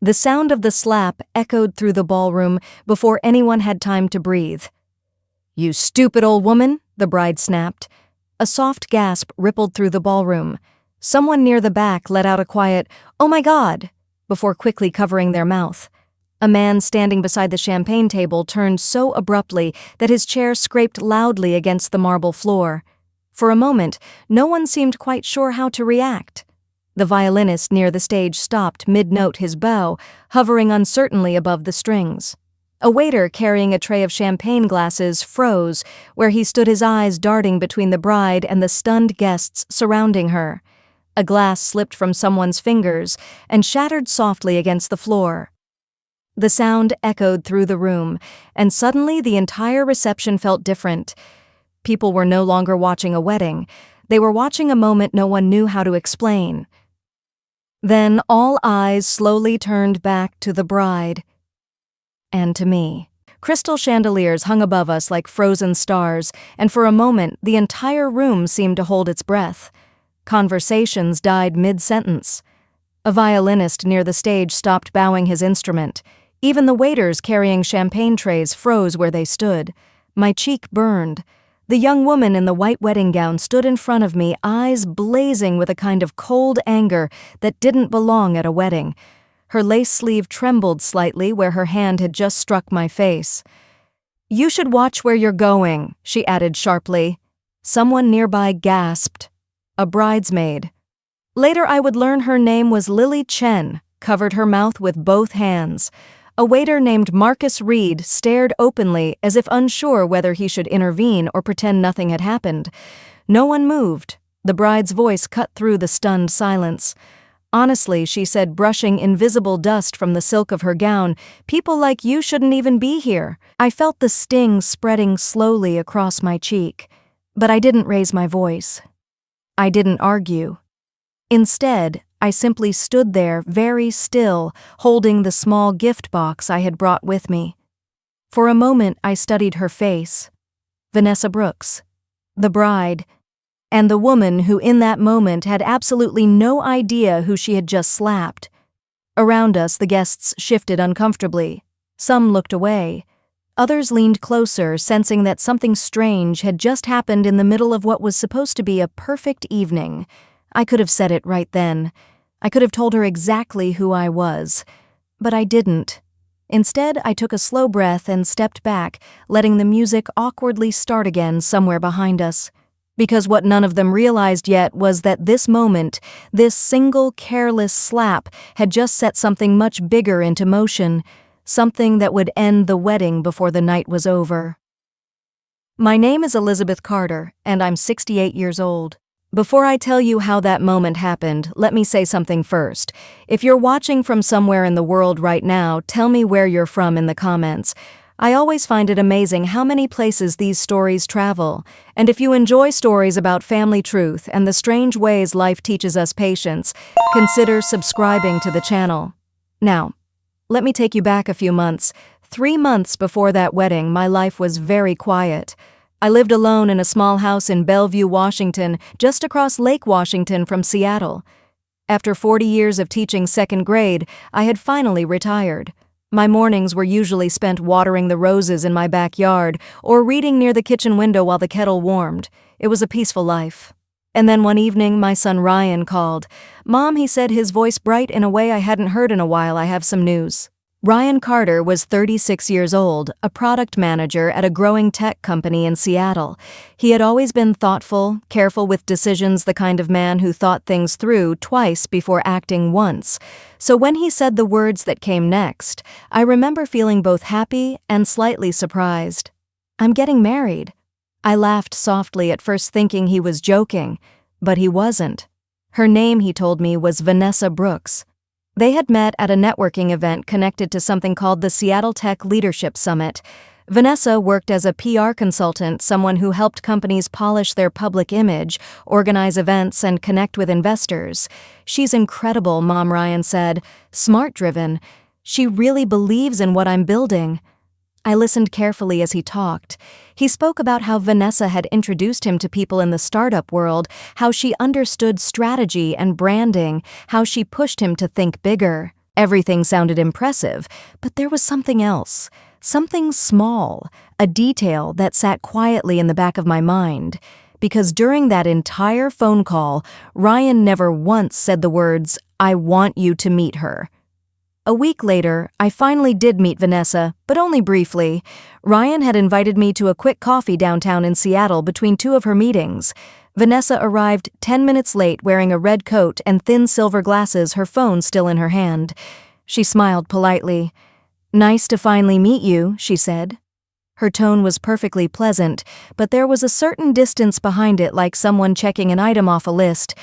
The sound of the slap echoed through the ballroom before anyone had time to breathe. "You stupid old woman," the bride snapped. A soft gasp rippled through the ballroom. Someone near the back let out a quiet, "Oh my God," before quickly covering their mouth. A man standing beside the champagne table turned so abruptly that his chair scraped loudly against the marble floor. For a moment, no one seemed quite sure how to react. The violinist near the stage stopped mid-note his bow, hovering uncertainly above the strings. A waiter carrying a tray of champagne glasses froze, where he stood, his eyes darting between the bride and the stunned guests surrounding her. A glass slipped from someone's fingers and shattered softly against the floor. The sound echoed through the room, and suddenly the entire reception felt different. People were no longer watching a wedding. They were watching a moment no one knew how to explain. Then all eyes slowly turned back to the bride. And to me. Crystal chandeliers hung above us like frozen stars, and for a moment the entire room seemed to hold its breath. Conversations died mid-sentence. A violinist near the stage stopped bowing his instrument. Even the waiters carrying champagne trays froze where they stood. My cheek burned. The young woman in the white wedding gown stood in front of me, eyes blazing with a kind of cold anger that didn't belong at a wedding. Her lace sleeve trembled slightly where her hand had just struck my face. "You should watch where you're going," she added sharply. Someone nearby gasped. A bridesmaid. Later I would learn her name was Lily Chen, covered her mouth with both hands. A waiter named Marcus Reed stared openly as if unsure whether he should intervene or pretend nothing had happened. No one moved. The bride's voice cut through the stunned silence. "Honestly," she said, brushing invisible dust from the silk of her gown, "people like you shouldn't even be here." I felt the sting spreading slowly across my cheek. But I didn't raise my voice. I didn't argue. Instead, I simply stood there very still, holding the small gift box I had brought with me. For a moment I studied her face. Vanessa Brooks, the bride, and the woman who in that moment had absolutely no idea who she had just slapped. Around us the guests shifted uncomfortably. Some looked away. Others leaned closer, sensing that something strange had just happened in the middle of what was supposed to be a perfect evening. I could have said it right then. I could have told her exactly who I was. But I didn't. Instead, I took a slow breath and stepped back, letting the music awkwardly start again somewhere behind us. Because what none of them realized yet was that this moment, this single careless slap, had just set something much bigger into motion, something that would end the wedding before the night was over. My name is Elizabeth Carter, and I'm 68 years old. Before I tell you how that moment happened, let me say something first. If you're watching from somewhere in the world right now, tell me where you're from in the comments. I always find it amazing how many places these stories travel. And if you enjoy stories about family truth and the strange ways life teaches us patience, consider subscribing to the channel. Now, let me take you back a few months. 3 months before that wedding, my life was very quiet. I lived alone in a small house in Bellevue, Washington, just across Lake Washington from Seattle. After 40 years of teaching second grade, I had finally retired. My mornings were usually spent watering the roses in my backyard or reading near the kitchen window while the kettle warmed. It was a peaceful life. And then one evening, my son Ryan called. "Mom," he said, his voice bright in a way I hadn't heard in a while, "I have some news." Ryan Carter was 36 years old, a product manager at a growing tech company in Seattle. He had always been thoughtful, careful with decisions, the kind of man who thought things through twice before acting once. So when he said the words that came next, I remember feeling both happy and slightly surprised. "I'm getting married." I laughed softly, at first thinking he was joking, but he wasn't. Her name, he told me, was Vanessa Brooks. They had met at a networking event connected to something called the Seattle Tech Leadership Summit. Vanessa worked as a PR consultant, someone who helped companies polish their public image, organize events, and connect with investors. "She's incredible," Mom Ryan said. "Smart-driven. She really believes in what I'm building." I listened carefully as he talked. He spoke about how Vanessa had introduced him to people in the startup world, how she understood strategy and branding, how she pushed him to think bigger. Everything sounded impressive, but there was something else, something small, a detail that sat quietly in the back of my mind. Because during that entire phone call, Ryan never once said the words, "I want you to meet her." A week later, I finally did meet Vanessa, but only briefly. Ryan had invited me to a quick coffee downtown in Seattle between two of her meetings. Vanessa arrived 10 minutes late wearing a red coat and thin silver glasses, her phone still in her hand. She smiled politely. "Nice to finally meet you," she said. Her tone was perfectly pleasant, but there was a certain distance behind it, like someone checking an item off a list.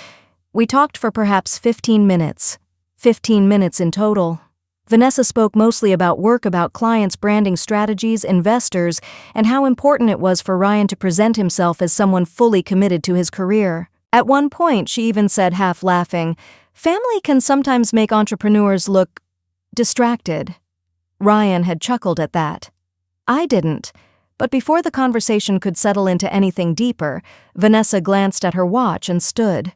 We talked for perhaps 15 minutes. 15 minutes in total. Vanessa spoke mostly about work, about clients, branding strategies, investors, and how important it was for Ryan to present himself as someone fully committed to his career. At one point, she even said, half laughing, "Family can sometimes make entrepreneurs look distracted." Ryan had chuckled at that. I didn't. But before the conversation could settle into anything deeper, Vanessa glanced at her watch and stood.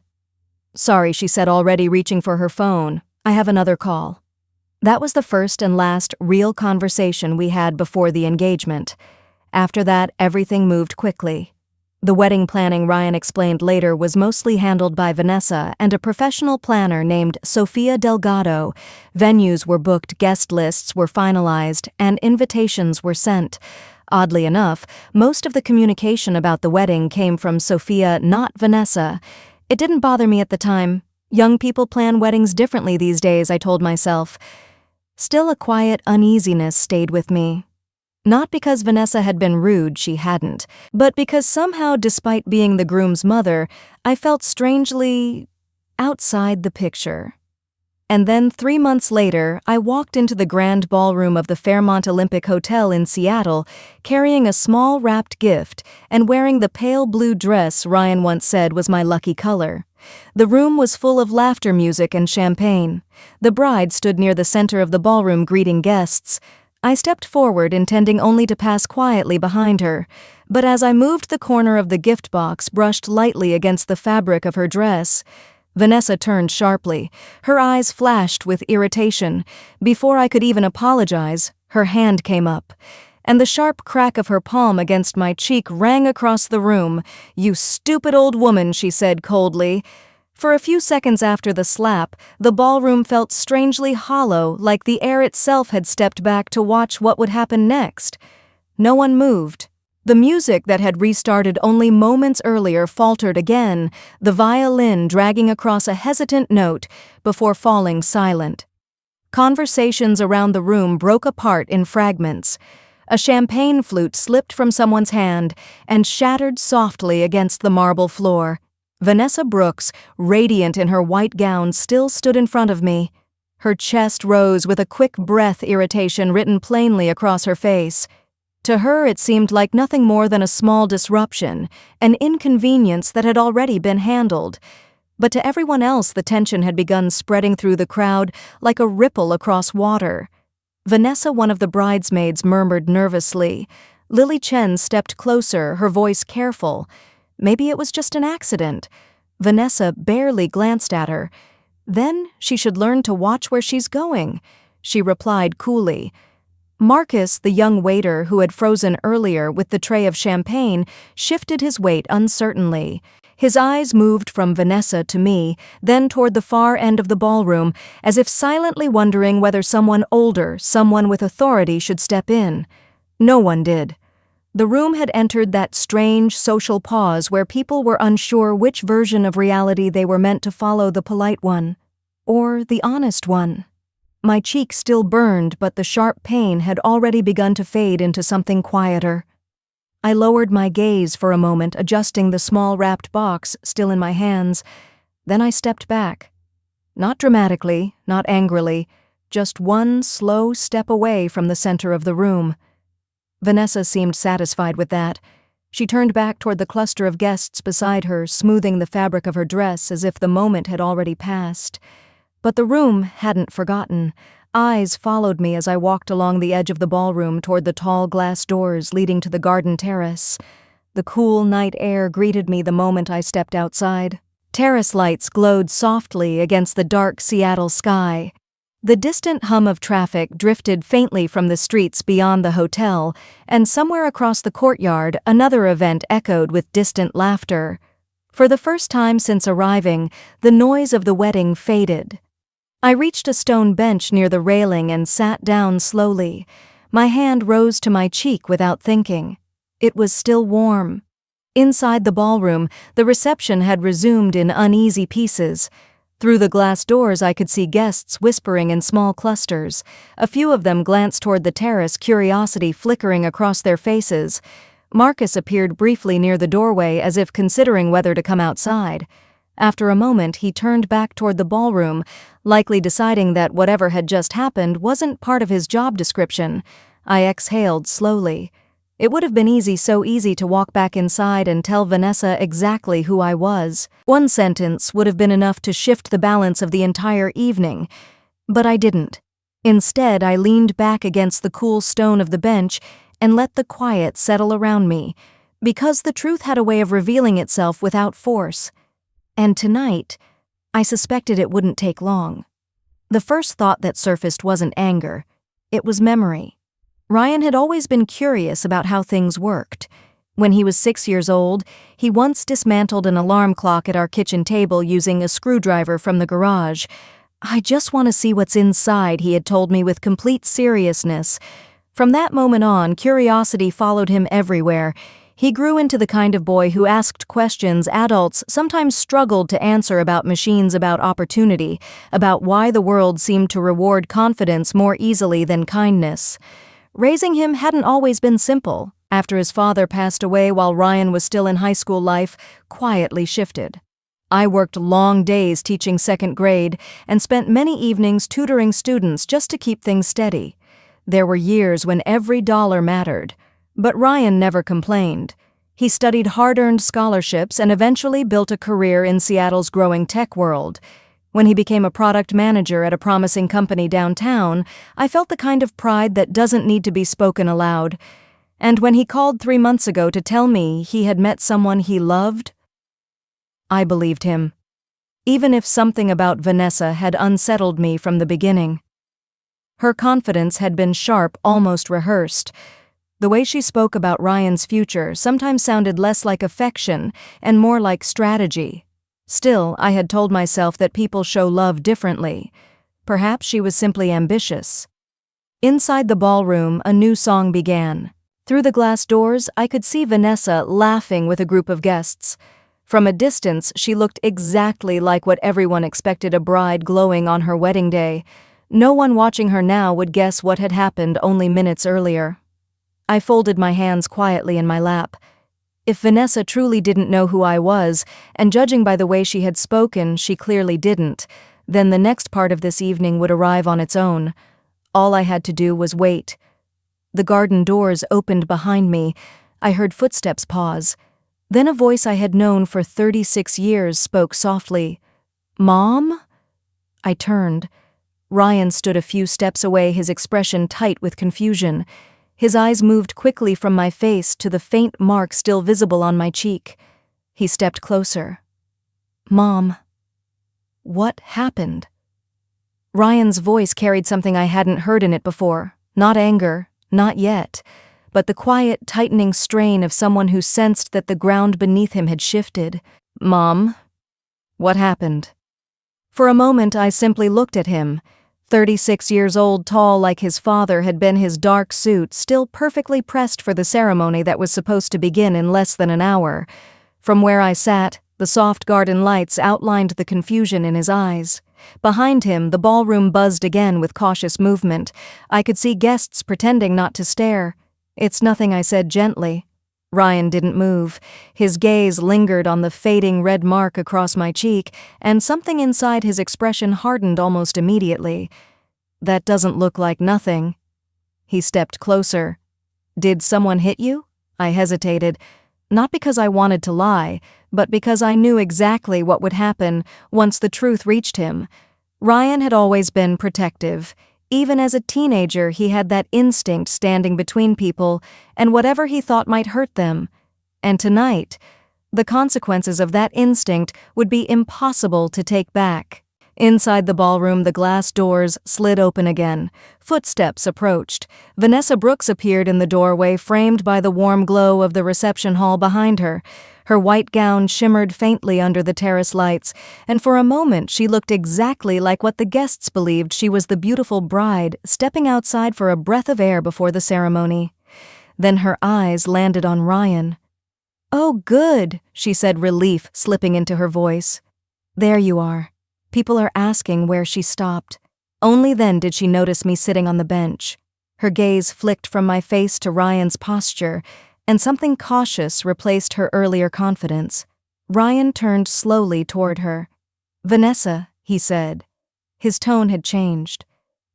"Sorry," she said, already reaching for her phone. "I have another call." That was the first and last real conversation we had before the engagement. After that, everything moved quickly. The wedding planning, Ryan explained later, was mostly handled by Vanessa and a professional planner named Sofia Delgado. Venues were booked, guest lists were finalized, and invitations were sent. Oddly enough, most of the communication about the wedding came from Sofia, not Vanessa. It didn't bother me at the time. Young people plan weddings differently these days, I told myself. Still, a quiet uneasiness stayed with me. Not because Vanessa had been rude, she hadn't, but because somehow, despite being the groom's mother, I felt strangely outside the picture. And then 3 months later, I walked into the grand ballroom of the Fairmont Olympic Hotel in Seattle, carrying a small wrapped gift and wearing the pale blue dress Ryan once said was my lucky color. The room was full of laughter, music, and champagne. The bride stood near the center of the ballroom greeting guests. I stepped forward, intending only to pass quietly behind her, but as I moved, the corner of the gift box brushed lightly against the fabric of her dress. Vanessa turned sharply. Her eyes flashed with irritation. Before I could even apologize, her hand came up, and the sharp crack of her palm against my cheek rang across the room. "You stupid old woman," she said coldly. For a few seconds after the slap, the ballroom felt strangely hollow, like the air itself had stepped back to watch what would happen next. No one moved. The music that had restarted only moments earlier faltered again, the violin dragging across a hesitant note before falling silent. Conversations around the room broke apart in fragments. A champagne flute slipped from someone's hand and shattered softly against the marble floor. Vanessa Brooks, radiant in her white gown, still stood in front of me. Her chest rose with a quick breath, irritation written plainly across her face. To her, it seemed like nothing more than a small disruption, an inconvenience that had already been handled. But to everyone else, the tension had begun spreading through the crowd like a ripple across water. Vanessa, one of the bridesmaids, murmured nervously. Lily Chen stepped closer, her voice careful. Maybe it was just an accident. Vanessa barely glanced at her. "Then she should learn to watch where she's going," she replied coolly. Marcus, the young waiter who had frozen earlier with the tray of champagne, shifted his weight uncertainly. His eyes moved from Vanessa to me, then toward the far end of the ballroom, as if silently wondering whether someone older, someone with authority, should step in. No one did. The room had entered that strange social pause where people were unsure which version of reality they were meant to follow, the polite one or the honest one. My cheek still burned, but the sharp pain had already begun to fade into something quieter. I lowered my gaze for a moment, adjusting the small wrapped box still in my hands. Then I stepped back. Not dramatically, not angrily, just one slow step away from the center of the room. Vanessa seemed satisfied with that. She turned back toward the cluster of guests beside her, smoothing the fabric of her dress as if the moment had already passed. But the room hadn't forgotten. Eyes followed me as I walked along the edge of the ballroom toward the tall glass doors leading to the garden terrace. The cool night air greeted me the moment I stepped outside. Terrace lights glowed softly against the dark Seattle sky. The distant hum of traffic drifted faintly from the streets beyond the hotel, and somewhere across the courtyard another event echoed with distant laughter. For the first time since arriving, the noise of the wedding faded. I reached a stone bench near the railing and sat down slowly. My hand rose to my cheek without thinking. It was still warm. Inside the ballroom, the reception had resumed in uneasy pieces. Through the glass doors I could see guests whispering in small clusters. A few of them glanced toward the terrace, curiosity flickering across their faces. Marcus appeared briefly near the doorway as if considering whether to come outside. After a moment he turned back toward the ballroom, likely deciding that whatever had just happened wasn't part of his job description. I exhaled slowly. It would have been so easy to walk back inside and tell Vanessa exactly who I was. One sentence would have been enough to shift the balance of the entire evening. But I didn't. Instead, I leaned back against the cool stone of the bench and let the quiet settle around me, because the truth had a way of revealing itself without force. And tonight, I suspected it wouldn't take long. The first thought that surfaced wasn't anger. It was memory. Ryan had always been curious about how things worked. When he was 6 years old, he once dismantled an alarm clock at our kitchen table using a screwdriver from the garage. "I just want to see what's inside," he had told me with complete seriousness. From that moment on, curiosity followed him everywhere. He grew into the kind of boy who asked questions adults sometimes struggled to answer about machines, about opportunity, about why the world seemed to reward confidence more easily than kindness. Raising him hadn't always been simple. After his father passed away while Ryan was still in high school, life quietly shifted. I worked long days teaching second grade and spent many evenings tutoring students just to keep things steady. There were years when every dollar mattered. But Ryan never complained. He studied hard-earned scholarships and eventually built a career in Seattle's growing tech world. When he became a product manager at a promising company downtown, I felt the kind of pride that doesn't need to be spoken aloud. And when he called 3 months ago to tell me he had met someone he loved, I believed him, even if something about Vanessa had unsettled me from the beginning. Her confidence had been sharp, almost rehearsed. The way she spoke about Ryan's future sometimes sounded less like affection and more like strategy. Still, I had told myself that people show love differently. Perhaps she was simply ambitious. Inside the ballroom, a new song began. Through the glass doors, I could see Vanessa laughing with a group of guests. From a distance, she looked exactly like what everyone expected a bride glowing on her wedding day. No one watching her now would guess what had happened only minutes earlier. I folded my hands quietly in my lap. If Vanessa truly didn't know who I was, and judging by the way she had spoken, she clearly didn't, then the next part of this evening would arrive on its own. All I had to do was wait. The garden doors opened behind me. I heard footsteps pause. Then a voice I had known for 36 years spoke softly. "Mom?" I turned. Ryan stood a few steps away, his expression tight with confusion. His eyes moved quickly from my face to the faint mark still visible on my cheek. He stepped closer. "Mom, what happened?" Ryan's voice carried something I hadn't heard in it before. Not anger, not yet, but the quiet, tightening strain of someone who sensed that the ground beneath him had shifted. "Mom, what happened?" For a moment I simply looked at him. 36 years old, tall like his father had been, his dark suit still perfectly pressed for the ceremony that was supposed to begin in less than an hour. From where I sat, the soft garden lights outlined the confusion in his eyes. Behind him, the ballroom buzzed again with cautious movement. I could see guests pretending not to stare. "It's nothing," I said gently. Ryan didn't move. His gaze lingered on the fading red mark across my cheek, and something inside his expression hardened almost immediately. "That doesn't look like nothing." He stepped closer. "Did someone hit you?" I hesitated, not because I wanted to lie, but because I knew exactly what would happen once the truth reached him. Ryan had always been protective. Even as a teenager, he had that instinct standing between people and whatever he thought might hurt them. And tonight, the consequences of that instinct would be impossible to take back. Inside the ballroom, the glass doors slid open again. Footsteps approached. Vanessa Brooks appeared in the doorway, framed by the warm glow of the reception hall behind her. Her white gown shimmered faintly under the terrace lights, and for a moment she looked exactly like what the guests believed she was, the beautiful bride stepping outside for a breath of air before the ceremony. Then her eyes landed on Ryan. "Oh, good," she said, relief slipping into her voice. "There you are." People are asking where she stopped. Only then did she notice me sitting on the bench. Her gaze flicked from my face to Ryan's posture, and something cautious replaced her earlier confidence. Ryan turned slowly toward her. "Vanessa," he said. His tone had changed.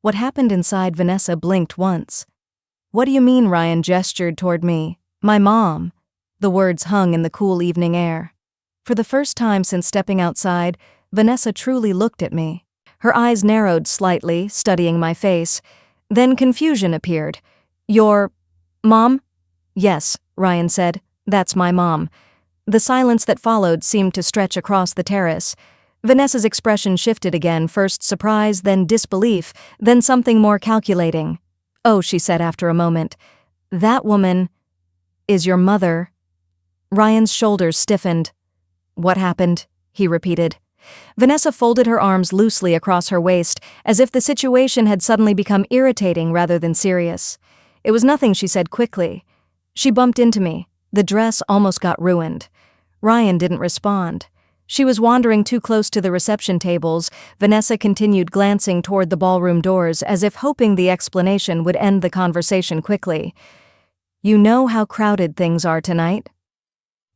What happened inside Vanessa blinked once. "What do you mean?" Ryan gestured toward me. "My mom." The words hung in the cool evening air. For the first time since stepping outside, Vanessa truly looked at me. Her eyes narrowed slightly, studying my face. Then confusion appeared. "Your mom?" "Yes," Ryan said. "That's my mom." The silence that followed seemed to stretch across the terrace. Vanessa's expression shifted again, first surprise, then disbelief, then something more calculating. "Oh," she said after a moment. "That woman is your mother." Ryan's shoulders stiffened. "What happened?" he repeated. Vanessa folded her arms loosely across her waist, as if the situation had suddenly become irritating rather than serious. "It was nothing," she said quickly. "She bumped into me. The dress almost got ruined." Ryan didn't respond. She was wandering too close to the reception tables. Vanessa continued glancing toward the ballroom doors, as if hoping the explanation would end the conversation quickly. "You know how crowded things are tonight?"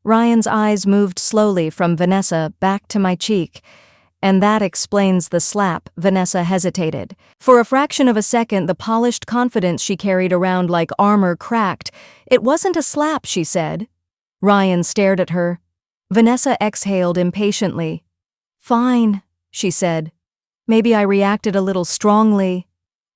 Ryan's eyes moved slowly from Vanessa back to my cheek. "And that explains the slap." Vanessa hesitated. For a fraction of a second, the polished confidence she carried around like armor cracked. "It wasn't a slap," she said. Ryan stared at her. Vanessa exhaled impatiently. "Fine," she said. "Maybe I reacted a little strongly."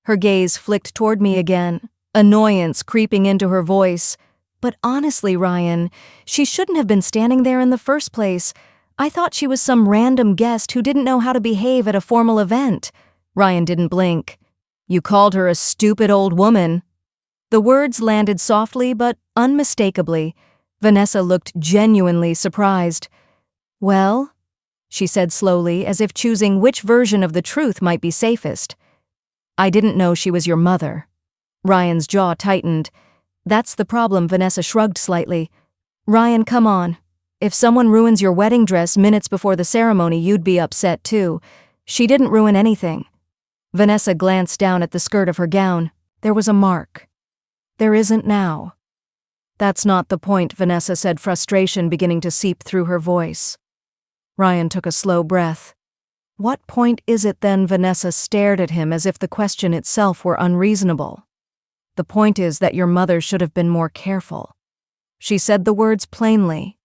Her gaze flicked toward me again, annoyance creeping into her voice. "But honestly, Ryan, she shouldn't have been standing there in the first place. I thought she was some random guest who didn't know how to behave at a formal event." Ryan didn't blink. "You called her a stupid old woman." The words landed softly but unmistakably. Vanessa looked genuinely surprised. "Well," she said slowly, as if choosing which version of the truth might be safest. "I didn't know she was your mother." Ryan's jaw tightened. "That's the problem." Vanessa shrugged slightly. "Ryan, come on. If someone ruins your wedding dress minutes before the ceremony, you'd be upset too. She didn't ruin anything." Vanessa glanced down at the skirt of her gown. There was a mark. "There isn't now." "That's not the point," Vanessa said, frustration beginning to seep through her voice. Ryan took a slow breath. "What point is it then?" Vanessa stared at him as if the question itself were unreasonable. "The point is that your mother should have been more careful." She said the words plainly.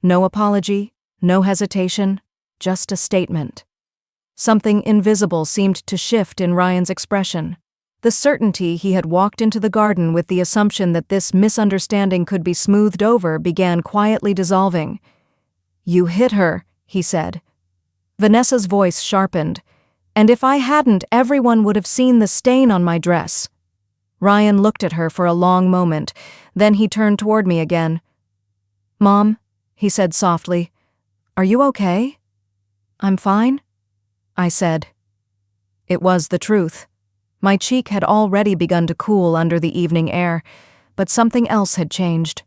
No apology, no hesitation, just a statement. Something invisible seemed to shift in Ryan's expression. The certainty he had walked into the garden with the assumption that this misunderstanding could be smoothed over began quietly dissolving. "You hit her," he said. Vanessa's voice sharpened. "And if I hadn't, everyone would have seen the stain on my dress." Ryan looked at her for a long moment, then he turned toward me again. "Mom," he said softly, "are you okay?" "I'm fine," I said. It was the truth. My cheek had already begun to cool under the evening air, but something else had changed.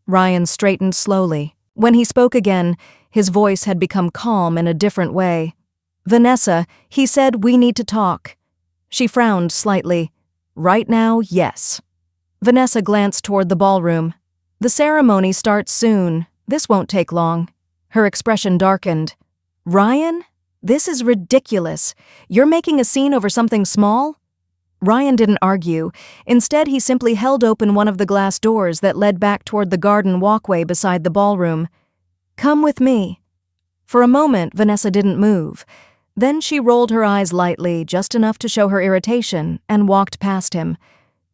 Ryan straightened slowly. When he spoke again, his voice had become calm in a different way. "Vanessa," he said, "we need to talk." She frowned slightly. "Right now, yes." Vanessa glanced toward the ballroom. "The ceremony starts soon. This won't take long." Her expression darkened. "Ryan, this is ridiculous. You're making a scene over something small?" Ryan didn't argue. Instead, he simply held open one of the glass doors that led back toward the garden walkway beside the ballroom. "Come with me." For a moment, Vanessa didn't move. Then she rolled her eyes lightly, just enough to show her irritation, and walked past him.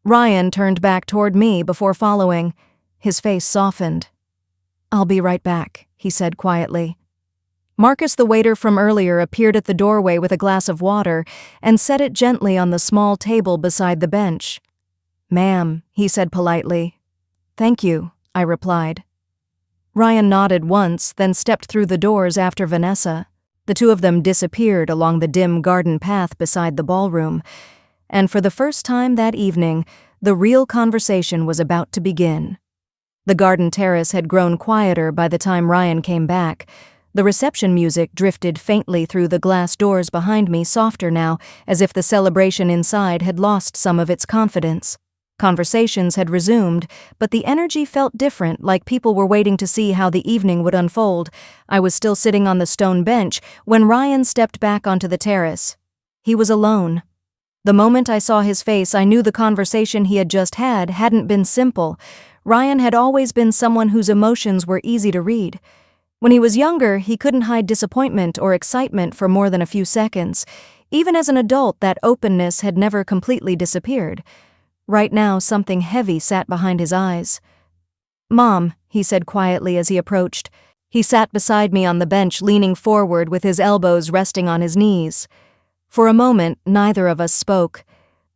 Ryan turned back toward me before following. His face softened. "I'll be right back," he said quietly. Marcus, the waiter from earlier, appeared at the doorway with a glass of water and set it gently on the small table beside the bench. "Ma'am," he said politely. "Thank you," I replied. Ryan nodded once, then stepped through the doors after Vanessa. The two of them disappeared along the dim garden path beside the ballroom, and for the first time that evening, the real conversation was about to begin. The garden terrace had grown quieter by the time Ryan came back. The reception music drifted faintly through the glass doors behind me, softer now, as if the celebration inside had lost some of its confidence. Conversations had resumed, but the energy felt different, like people were waiting to see how the evening would unfold. I was still sitting on the stone bench when Ryan stepped back onto the terrace. He was alone. The moment I saw his face, I knew the conversation he had just had hadn't been simple. Ryan had always been someone whose emotions were easy to read. When he was younger, he couldn't hide disappointment or excitement for more than a few seconds. Even as an adult, that openness had never completely disappeared. Right now, something heavy sat behind his eyes. "Mom," he said quietly as he approached. He sat beside me on the bench, leaning forward with his elbows resting on his knees. For a moment, neither of us spoke.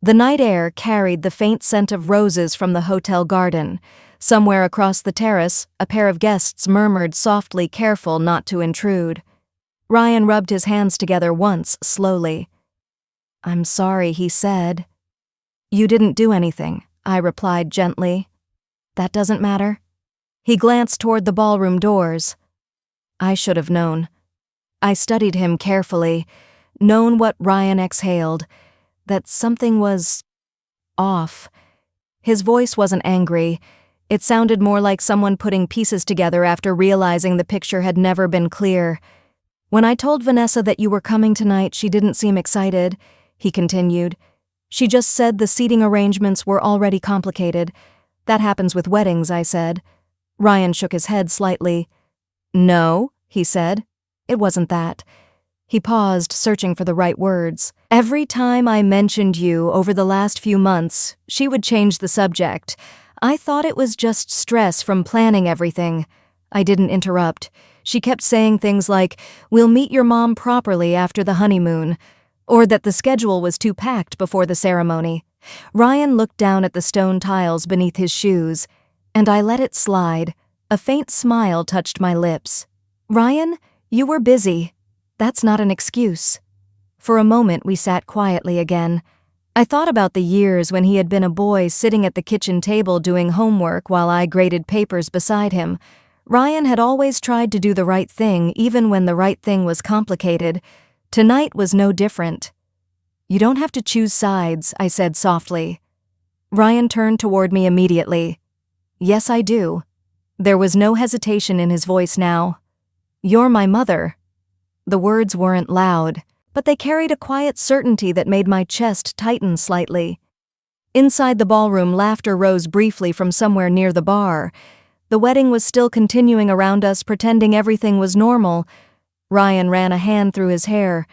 The night air carried the faint scent of roses from the hotel garden. Somewhere across the terrace, a pair of guests murmured softly, careful not to intrude. Ryan rubbed his hands together once, slowly. "I'm sorry," he said. "You didn't do anything," I replied gently. "That doesn't matter." He glanced toward the ballroom doors. I should have known. I studied him carefully, known what Ryan exhaled, that something was off. His voice wasn't angry. It sounded more like someone putting pieces together after realizing the picture had never been clear. "When I told Vanessa that you were coming tonight, she didn't seem excited," he continued. "She just said the seating arrangements were already complicated. That happens with weddings," I said. Ryan shook his head slightly. "No," he said. "It wasn't that." He paused, searching for the right words. "Every time I mentioned you over the last few months, she would change the subject. I thought it was just stress from planning everything." I didn't interrupt. She kept saying things like, "We'll meet your mom properly after the honeymoon," or that the schedule was too packed before the ceremony. Ryan looked down at the stone tiles beneath his shoes, and I let it slide. A faint smile touched my lips. "Ryan, you were busy. That's not an excuse." For a moment we sat quietly again. I thought about the years when he had been a boy sitting at the kitchen table doing homework while I graded papers beside him. Ryan had always tried to do the right thing, even when the right thing was complicated. Tonight was no different. "You don't have to choose sides," I said softly. Ryan turned toward me immediately. "Yes, I do." There was no hesitation in his voice now. "You're my mother." The words weren't loud, but they carried a quiet certainty that made my chest tighten slightly. Inside the ballroom, laughter rose briefly from somewhere near the bar. The wedding was still continuing around us, pretending everything was normal. Ryan ran a hand through his hair.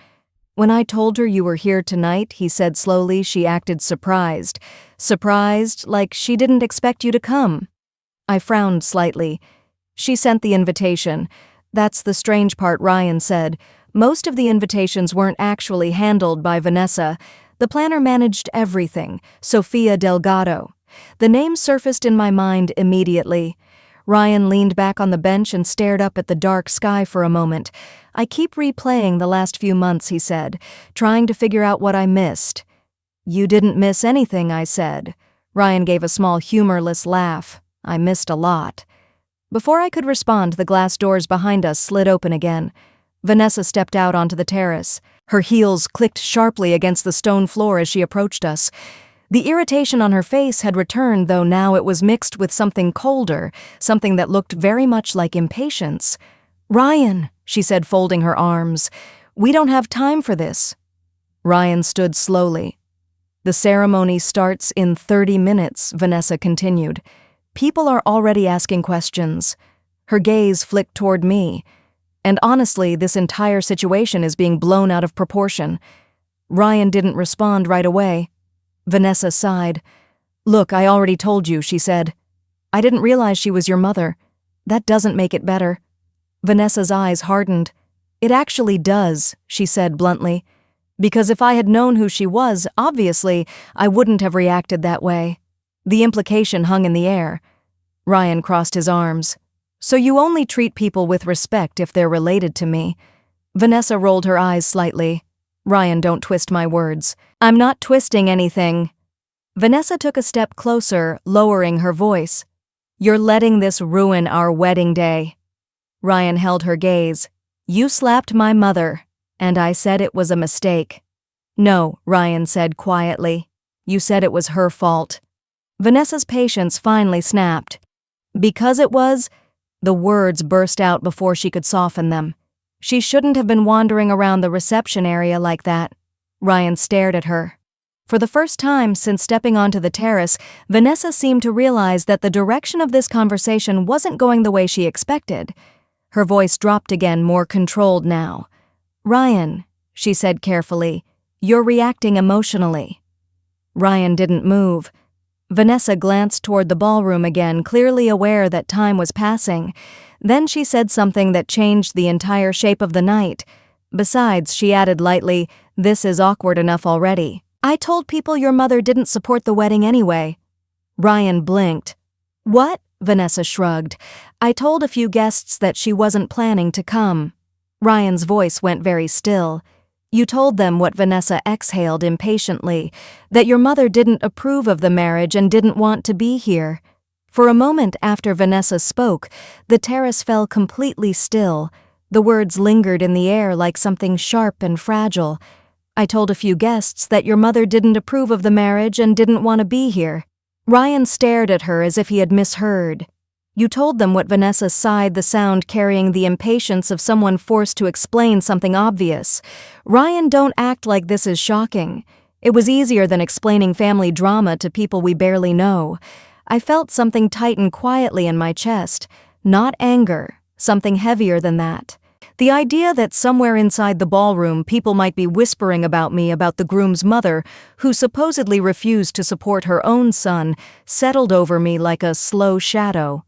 "When I told her you were here tonight," he said slowly, "she acted surprised. Surprised, like she didn't expect you to come." I frowned slightly. "She sent the invitation. That's the strange part," Ryan said. "Most of the invitations weren't actually handled by Vanessa. The planner managed everything, Sofia Delgado." The name surfaced in my mind immediately. Ryan leaned back on the bench and stared up at the dark sky for a moment. "I keep replaying the last few months," he said, "trying to figure out what I missed." "You didn't miss anything," I said. Ryan gave a small humorless laugh. "I missed a lot." Before I could respond, the glass doors behind us slid open again. Vanessa stepped out onto the terrace. Her heels clicked sharply against the stone floor as she approached us. The irritation on her face had returned, though now it was mixed with something colder, something that looked very much like impatience. "Ryan," she said, folding her arms, "we don't have time for this." Ryan stood slowly. "The ceremony starts in 30 minutes, Vanessa continued. "People are already asking questions." Her gaze flicked toward me. "And honestly, this entire situation is being blown out of proportion." Ryan didn't respond right away. Vanessa sighed. "Look, I already told you," she said. "I didn't realize she was your mother. That doesn't make it better." Vanessa's eyes hardened. It actually does, she said bluntly. Because if I had known who she was, obviously, I wouldn't have reacted that way. The implication hung in the air. Ryan crossed his arms. So you only treat people with respect if they're related to me. Vanessa rolled her eyes slightly. Ryan, don't twist my words. I'm not twisting anything. Vanessa took a step closer, lowering her voice. You're letting this ruin our wedding day. Ryan held her gaze. You slapped my mother, and I said it was a mistake. No, Ryan said quietly. You said it was her fault. Vanessa's patience finally snapped. Because it was, the words burst out before she could soften them. She shouldn't have been wandering around the reception area like that. Ryan stared at her. For the first time since stepping onto the terrace, Vanessa seemed to realize that the direction of this conversation wasn't going the way she expected. Her voice dropped again, more controlled now. Ryan, she said carefully, you're reacting emotionally. Ryan didn't move. Vanessa glanced toward the ballroom again, clearly aware that time was passing. Then she said something that changed the entire shape of the night. Besides, she added lightly, this is awkward enough already. I told people your mother didn't support the wedding anyway. Ryan blinked. What? Vanessa shrugged. I told a few guests that she wasn't planning to come. Ryan's voice went very still. You told them what Vanessa exhaled impatiently, that your mother didn't approve of the marriage and didn't want to be here. For a moment after Vanessa spoke, the terrace fell completely still. The words lingered in the air like something sharp and fragile. I told a few guests that your mother didn't approve of the marriage and didn't want to be here. Ryan stared at her as if he had misheard. You told them what Vanessa sighed, the sound carrying the impatience of someone forced to explain something obvious. Ryan, don't act like this is shocking. It was easier than explaining family drama to people we barely know. I felt something tighten quietly in my chest. Not anger, something heavier than that. The idea that somewhere inside the ballroom people might be whispering about me about the groom's mother, who supposedly refused to support her own son, settled over me like a slow shadow.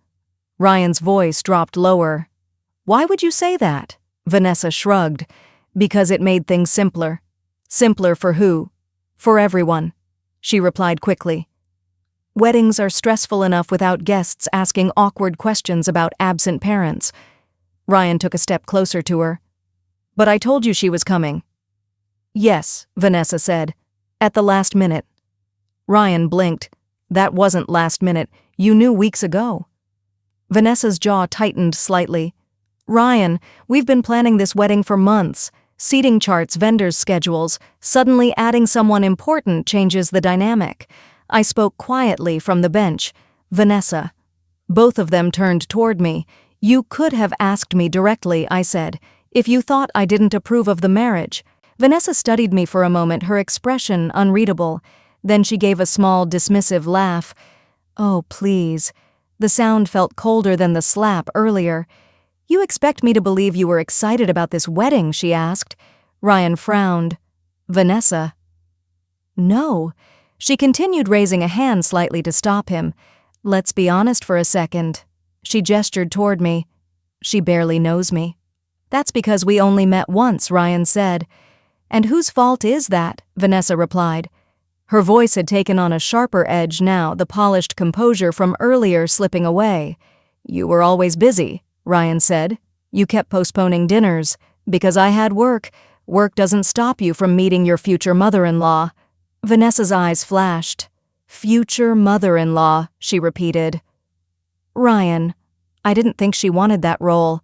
Ryan's voice dropped lower. Why would you say that? Vanessa shrugged. Because it made things simpler. Simpler for who? For everyone, she replied quickly. Weddings are stressful enough without guests asking awkward questions about absent parents. Ryan took a step closer to her. But I told you she was coming. Yes, Vanessa said. At the last minute. Ryan blinked. That wasn't last minute. You knew weeks ago. Vanessa's jaw tightened slightly. Ryan, we've been planning this wedding for months. Seating charts, vendors' schedules. Suddenly adding someone important changes the dynamic. I spoke quietly from the bench. Vanessa. Both of them turned toward me. You could have asked me directly, I said, if you thought I didn't approve of the marriage. Vanessa studied me for a moment, her expression unreadable. Then she gave a small, dismissive laugh. Oh, please. The sound felt colder than the slap earlier. You expect me to believe you were excited about this wedding, she asked. Ryan frowned. Vanessa. No. She continued, raising a hand slightly to stop him. Let's be honest for a second. She gestured toward me. She barely knows me. That's because we only met once, Ryan said. And whose fault is that? Vanessa replied. Her voice had taken on a sharper edge now, the polished composure from earlier slipping away. You were always busy, Ryan said. You kept postponing dinners. Because I had work. Work doesn't stop you from meeting your future mother-in-law. Vanessa's eyes flashed. Future mother-in-law, she repeated. Ryan. I didn't think she wanted that role.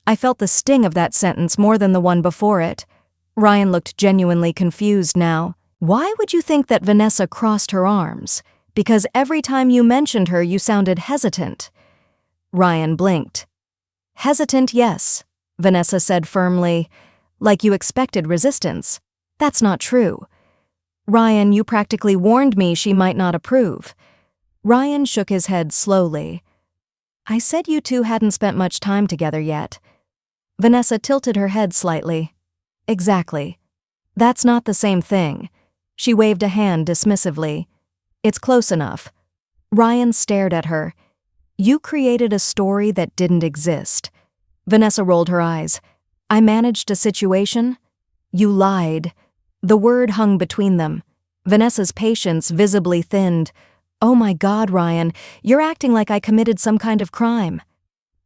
I felt the sting of that sentence more than the one before it. Ryan looked genuinely confused now. Why would you think that Vanessa crossed her arms? Because every time you mentioned her, you sounded hesitant. Ryan blinked. Hesitant, yes, Vanessa said firmly. Like you expected resistance. That's not true. Ryan, you practically warned me she might not approve. Ryan shook his head slowly. I said you two hadn't spent much time together yet. Vanessa tilted her head slightly. Exactly. That's not the same thing. She waved a hand dismissively. It's close enough. Ryan stared at her. You created a story that didn't exist. Vanessa rolled her eyes. I managed a situation? You lied. The word hung between them. Vanessa's patience visibly thinned. Oh my God, Ryan, you're acting like I committed some kind of crime.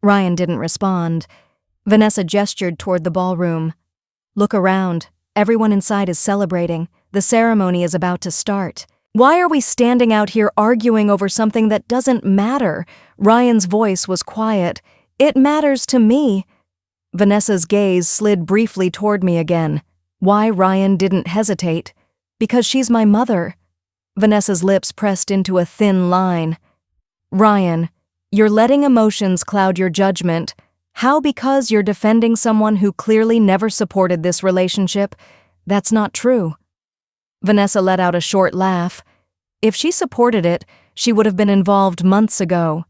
Ryan didn't respond. Vanessa gestured toward the ballroom. Look around. Everyone inside is celebrating. The ceremony is about to start. Why are we standing out here arguing over something that doesn't matter? Ryan's voice was quiet. It matters to me. Vanessa's gaze slid briefly toward me again. Why Ryan didn't hesitate? Because she's my mother. Vanessa's lips pressed into a thin line. Ryan, you're letting emotions cloud your judgment. How because you're defending someone who clearly never supported this relationship? That's not true. Vanessa let out a short laugh. If she supported it, she would have been involved months ago.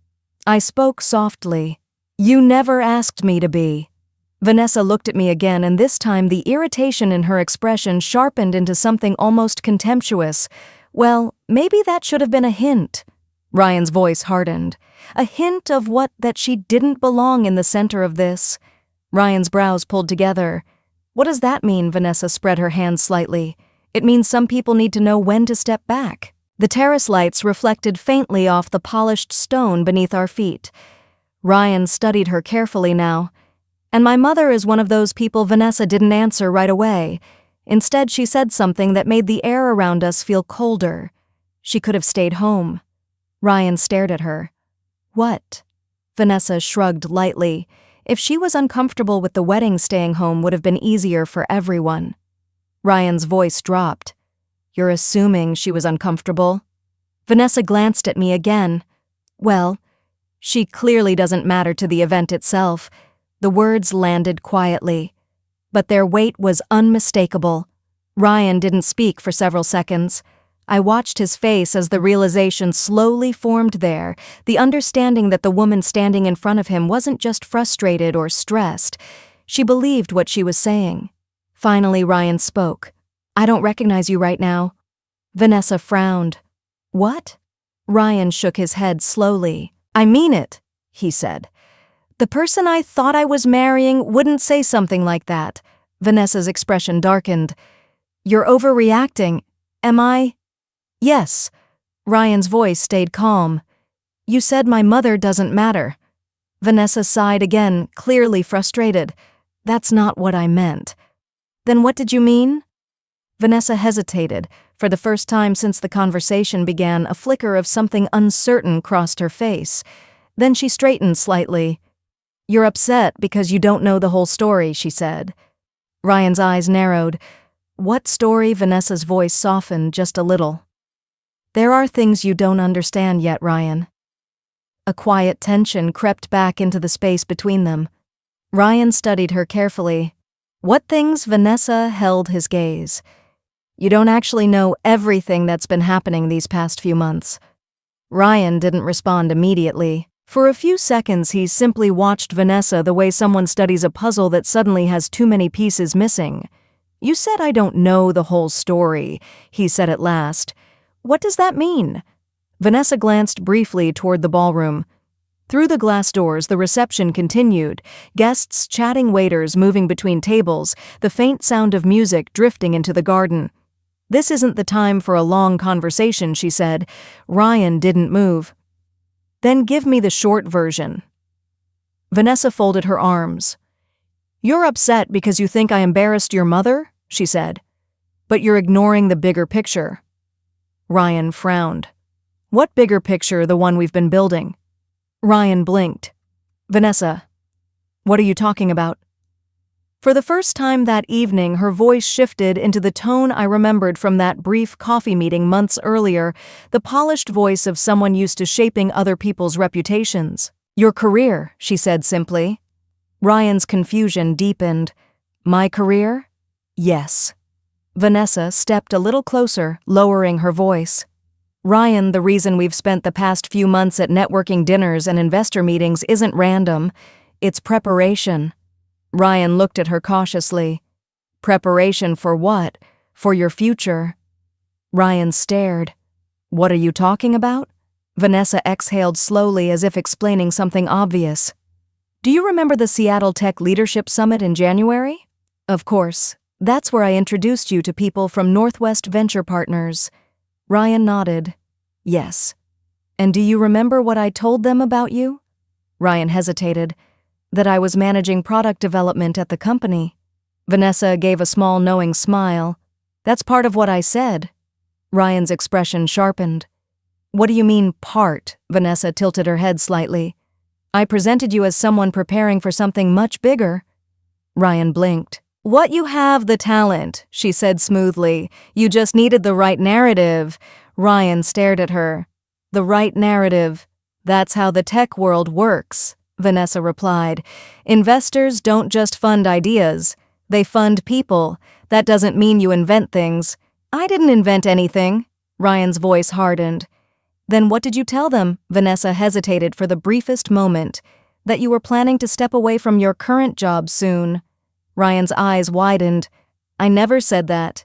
I spoke softly. You never asked me to be. Vanessa looked at me again, and this time the irritation in her expression sharpened into something almost contemptuous. Well, maybe that should have been a hint. Ryan's voice hardened. A hint of what? That she didn't belong in the center of this. Ryan's brows pulled together. What does that mean? Vanessa spread her hands slightly. It means some people need to know when to step back. The terrace lights reflected faintly off the polished stone beneath our feet. Ryan studied her carefully now. And my mother is one of those people. Vanessa didn't answer right away. Instead, she said something that made the air around us feel colder. She could have stayed home. Ryan stared at her. What? Vanessa shrugged lightly. If she was uncomfortable with the wedding, staying home would have been easier for everyone. Ryan's voice dropped. You're assuming she was uncomfortable? Vanessa glanced at me again. Well, she clearly doesn't matter to the event itself. The words landed quietly, but their weight was unmistakable. Ryan didn't speak for several seconds. I watched his face as the realization slowly formed there, the understanding that the woman standing in front of him wasn't just frustrated or stressed. She believed what she was saying. Finally, Ryan spoke. I don't recognize you right now. Vanessa frowned. What? Ryan shook his head slowly. I mean it, he said. The person I thought I was marrying wouldn't say something like that. Vanessa's expression darkened. You're overreacting. Am I? Yes. Ryan's voice stayed calm. You said my mother doesn't matter. Vanessa sighed again, clearly frustrated. That's not what I meant. Then what did you mean? Vanessa hesitated. For the first time since the conversation began, a flicker of something uncertain crossed her face. Then she straightened slightly. You're upset because you don't know the whole story, she said. Ryan's eyes narrowed. What story? Vanessa's voice softened just a little. There are things you don't understand yet, Ryan. A quiet tension crept back into the space between them. Ryan studied her carefully. What things? Vanessa held his gaze. You don't actually know everything that's been happening these past few months. Ryan didn't respond immediately. For a few seconds, he simply watched Vanessa the way someone studies a puzzle that suddenly has too many pieces missing. You said I don't know the whole story, he said at last. What does that mean? Vanessa glanced briefly toward the ballroom. Through the glass doors, the reception continued, guests chatting, waiters moving between tables, the faint sound of music drifting into the garden. This isn't the time for a long conversation, she said. Ryan didn't move. Then give me the short version. Vanessa folded her arms. You're upset because you think I embarrassed your mother, she said. But you're ignoring the bigger picture. Ryan frowned. What bigger picture? The one we've been building. Ryan blinked. Vanessa, what are you talking about? For the first time that evening, her voice shifted into the tone I remembered from that brief coffee meeting months earlier, the polished voice of someone used to shaping other people's reputations. Your career, she said simply. Ryan's confusion deepened. My career? Yes. Vanessa stepped a little closer, lowering her voice. Ryan, the reason we've spent the past few months at networking dinners and investor meetings isn't random. It's preparation. Ryan looked at her cautiously. Preparation for what? For your future. Ryan stared. What are you talking about? Vanessa exhaled slowly as if explaining something obvious. Do you remember the Seattle Tech Leadership Summit in January? Of course. That's where I introduced you to people from Northwest Venture Partners. Ryan nodded. Yes. And do you remember what I told them about you? Ryan hesitated. That I was managing product development at the company. Vanessa gave a small knowing smile. That's part of what I said. Ryan's expression sharpened. What do you mean, part? Vanessa tilted her head slightly. I presented you as someone preparing for something much bigger. Ryan blinked. What you have the talent, she said smoothly. You just needed the right narrative. Ryan stared at her. The right narrative. That's how the tech world works, Vanessa replied. Investors don't just fund ideas. They fund people. That doesn't mean you invent things. I didn't invent anything. Ryan's voice hardened. Then what did you tell them? Vanessa hesitated for the briefest moment. That you were planning to step away from your current job soon. Ryan's eyes widened. I never said that.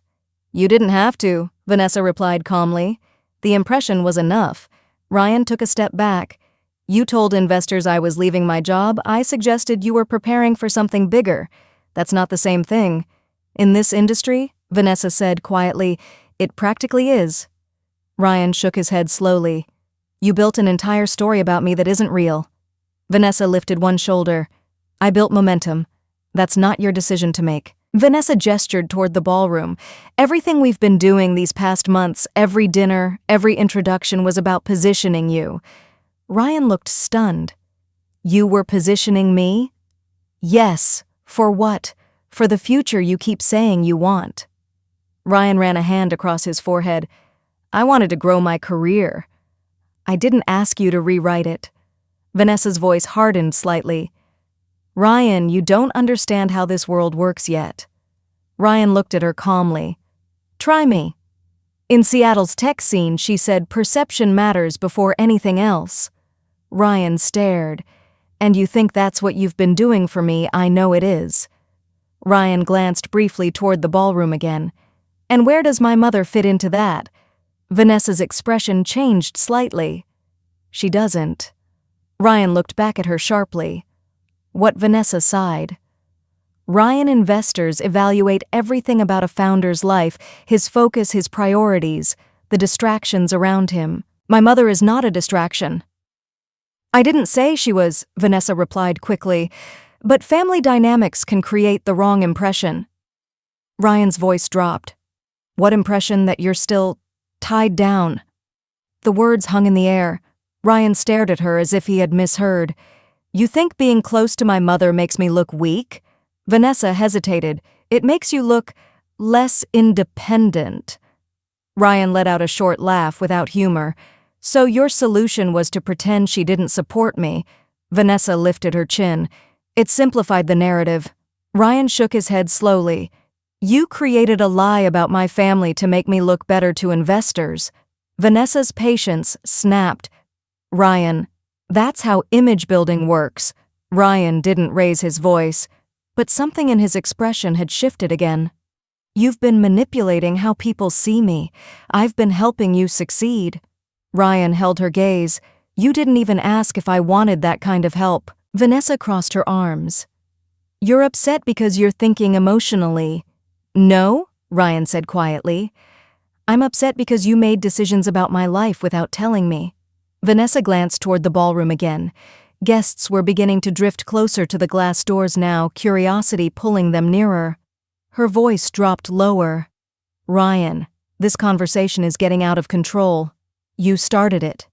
You didn't have to, Vanessa replied calmly. The impression was enough. Ryan took a step back. You told investors I was leaving my job. I suggested you were preparing for something bigger. That's not the same thing. In this industry, Vanessa said quietly, it practically is. Ryan shook his head slowly. You built an entire story about me that isn't real. Vanessa lifted one shoulder. I built momentum. That's not your decision to make. Vanessa gestured toward the ballroom. Everything we've been doing these past months, every dinner, every introduction was about positioning you. Ryan looked stunned. You were positioning me? Yes. For what? For the future you keep saying you want. Ryan ran a hand across his forehead. I wanted to grow my career. I didn't ask you to rewrite it. Vanessa's voice hardened slightly. Ryan, you don't understand how this world works yet. Ryan looked at her calmly. Try me. In Seattle's tech scene, she said perception matters before anything else. Ryan stared. And you think that's what you've been doing for me? I know it is. Ryan glanced briefly toward the ballroom again. And where does my mother fit into that? Vanessa's expression changed slightly. She doesn't. Ryan looked back at her sharply. What Vanessa sighed. Ryan investors evaluate everything about a founder's life, his focus, his priorities, the distractions around him. My mother is not a distraction. I didn't say she was, Vanessa replied quickly, but family dynamics can create the wrong impression. Ryan's voice dropped. What impression? That you're still tied down? The words hung in the air. Ryan stared at her as if he had misheard. You think being close to my mother makes me look weak? Vanessa hesitated. It makes you look less independent. Ryan let out a short laugh without humor. So your solution was to pretend she didn't support me? Vanessa lifted her chin. It simplified the narrative. Ryan shook his head slowly. You created a lie about my family to make me look better to investors. Vanessa's patience snapped. Ryan, that's how image building works. Ryan didn't raise his voice, but something in his expression had shifted again. You've been manipulating how people see me. I've been helping you succeed. Ryan held her gaze. You didn't even ask if I wanted that kind of help. Vanessa crossed her arms. You're upset because you're thinking emotionally. No, Ryan said quietly. I'm upset because you made decisions about my life without telling me. Vanessa glanced toward the ballroom again. Guests were beginning to drift closer to the glass doors now, curiosity pulling them nearer. Her voice dropped lower. Ryan, this conversation is getting out of control. You started it.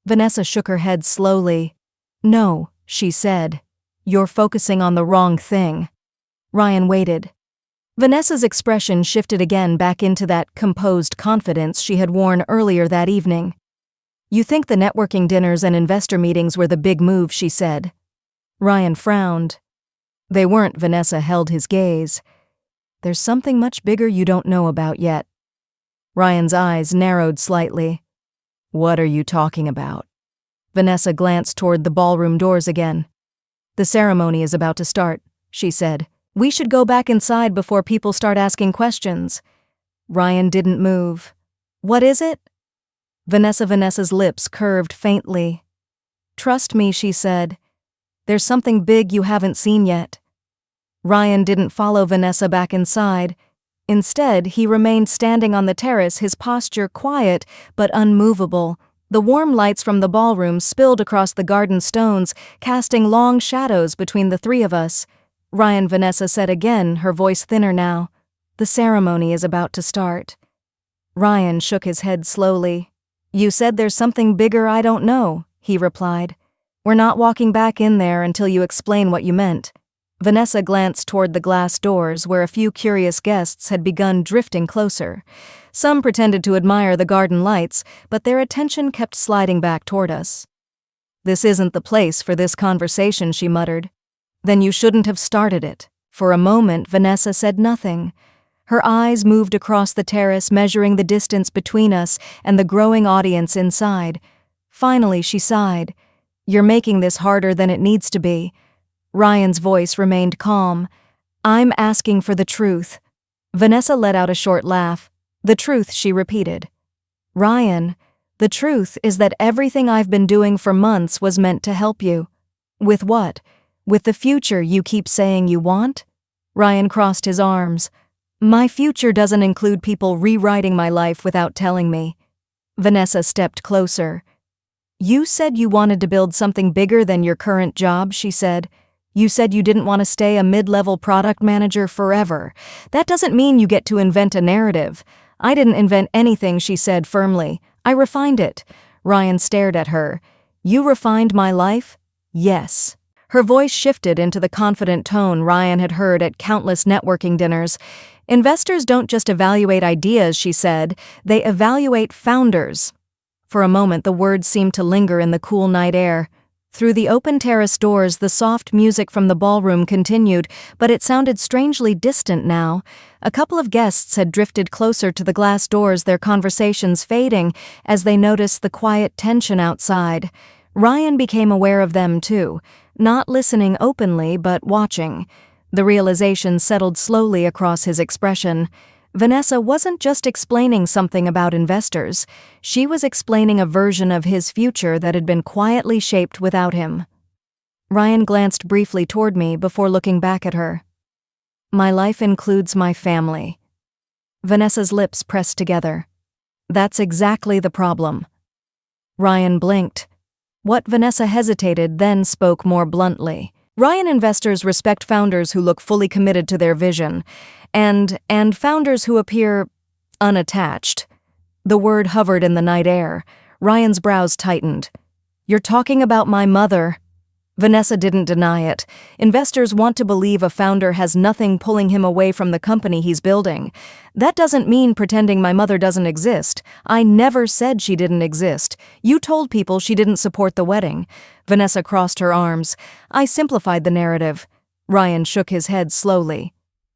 Vanessa shook her head slowly. No, she said. You're focusing on the wrong thing. Ryan waited. Vanessa's expression shifted again back into that composed confidence she had worn earlier that evening. You think the networking dinners and investor meetings were the big move, she said. Ryan frowned. They weren't. Vanessa held his gaze. There's something much bigger you don't know about yet. Ryan's eyes narrowed slightly. What are you talking about? Vanessa glanced toward the ballroom doors again. The ceremony is about to start, she said. We should go back inside before people start asking questions. Ryan didn't move. What is it? Vanessa's lips curved faintly. Trust me, she said. There's something big you haven't seen yet." Ryan didn't follow Vanessa back inside. Instead, he remained standing on the terrace, his posture quiet but unmovable. The warm lights from the ballroom spilled across the garden stones, casting long shadows between the three of us. "Ryan," Vanessa said again, her voice thinner now. "The ceremony is about to start." Ryan shook his head slowly. "You said there's something bigger I don't know," he replied. "We're not walking back in there until you explain what you meant." Vanessa glanced toward the glass doors where a few curious guests had begun drifting closer. Some pretended to admire the garden lights, but their attention kept sliding back toward us. "This isn't the place for this conversation," she muttered. "Then you shouldn't have started it." For a moment, Vanessa said nothing. Her eyes moved across the terrace, measuring the distance between us and the growing audience inside. Finally, she sighed. "You're making this harder than it needs to be." Ryan's voice remained calm. "I'm asking for the truth." Vanessa let out a short laugh. "The truth," she repeated. "Ryan, the truth is that everything I've been doing for months was meant to help you." "With what? With the future you keep saying you want?" Ryan crossed his arms. "My future doesn't include people rewriting my life without telling me." Vanessa stepped closer. "You said you wanted to build something bigger than your current job," she said. "You said you didn't want to stay a mid-level product manager forever. That doesn't mean you get to invent a narrative." "I didn't invent anything," she said firmly. "I refined it." Ryan stared at her. "You refined my life?" "Yes." Her voice shifted into the confident tone Ryan had heard at countless networking dinners. "Investors don't just evaluate ideas," she said. "They evaluate founders." For a moment, the words seemed to linger in the cool night air. Through the open terrace doors, the soft music from the ballroom continued, but it sounded strangely distant now. A couple of guests had drifted closer to the glass doors, their conversations fading as they noticed the quiet tension outside. Ryan became aware of them too, not listening openly but watching. The realization settled slowly across his expression. Vanessa wasn't just explaining something about investors. She was explaining a version of his future that had been quietly shaped without him. Ryan glanced briefly toward me before looking back at her. "My life includes my family." Vanessa's lips pressed together. "That's exactly the problem." Ryan blinked. What? Vanessa hesitated, then spoke more bluntly. "Ryan, investors respect founders who look fully committed to their vision, and founders who appear unattached." The word hovered in the night air. Ryan's brows tightened. "You're talking about my mother." Vanessa didn't deny it. Investors want to believe a founder has nothing pulling him away from the company he's building. "That doesn't mean pretending my mother doesn't exist. I never said she didn't exist. You told people she didn't support the wedding." Vanessa crossed her arms. "I simplified the narrative." Ryan shook his head slowly.